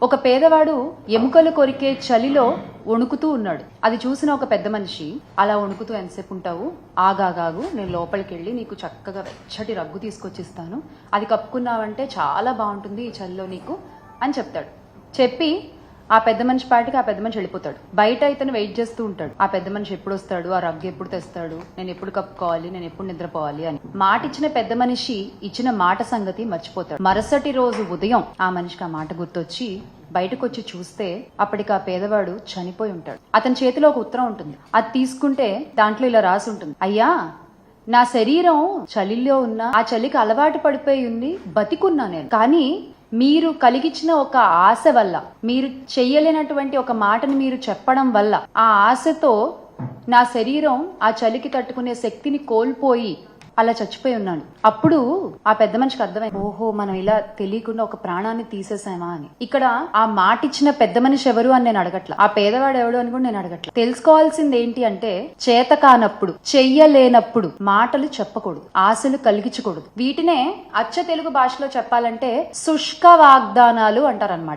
ఒక పేదవాడు ఎముకలు కొరికే చలిలో వణుకుతూ ఉన్నాడు. అది చూసిన ఒక పెద్ద మనిషి, అలా వణుకుతూ ఎంతసేపు ఉంటావు, ఆగాగాగు, నేను లోపలికి వెళ్ళి నీకు చక్కగా వెచ్చటి రగ్గు తీసుకొచ్చిస్తాను, అది కప్పుకున్నావంటే చాలా బాగుంటుంది ఈ చలిలో నీకు అని చెప్తాడు. చెప్పి ఆ పెద్ద మనిషి పాటికి ఆ పెద్ద మనిషి వెళ్ళిపోతాడు. బయట ఇతను వెయిట్ చేస్తూ ఉంటాడు, ఆ పెద్ద మనిషి ఎప్పుడు వస్తాడు, ఆ రగ్గు ఎప్పుడు తెస్తాడు, నేను ఎప్పుడు కప్పుకోవాలి, నేను ఎప్పుడు నిద్రపోవాలి అని. మాట ఇచ్చిన పెద్ద మనిషి ఇచ్చిన మాట సంగతి మర్చిపోతాడు. మరుసటి రోజు ఉదయం ఆ మనిషికి ఆ మాట గుర్తొచ్చి బయటకు వచ్చి చూస్తే అప్పటికి ఆ పేదవాడు చనిపోయి ఉంటాడు. అతని చేతిలో ఒక ఉత్తరం ఉంటుంది. అది తీసుకుంటే దాంట్లో ఇలా రాసి ఉంటుంది, అయ్యా నా శరీరం చలిలో ఉన్నా, ఆ చలికి అలవాటు పడిపోయి ఉంది, బతికున్నా నేను, కానీ మీరు కలిగించిన ఒక ఆశ వల్ల, మీరు చెయ్యలేనటువంటి ఒక మాటని మీరు చెప్పడం వల్ల, ఆ ఆశతో నా శరీరం ఆ చలికి తట్టుకునే శక్తిని కోల్పోయి అలా చచ్చిపోయి ఉన్నాను. అప్పుడు ఆ పెద్ద మనిషికి అర్థమైంది, ఓహో మనం ఇలా తెలియకుండా ఒక ప్రాణాన్ని తీసేసామా అని. ఇక్కడ ఆ మాట ఇచ్చిన పెద్ద మనిషి ఎవరు అని నేను అడగట్లా, ఆ పేదవాడు ఎవడు అని కూడా నేను అడగట్లా. తెలుసుకోవాల్సింది ఏంటి అంటే, చేత కానప్పుడు, చెయ్యలేనప్పుడు మాటలు చెప్పకూడదు, ఆశలు కలిగించకూడదు. వీటినే అచ్చ తెలుగు భాషలో చెప్పాలంటే శుష్క వాగ్దానాలు అంటారన్నమాట.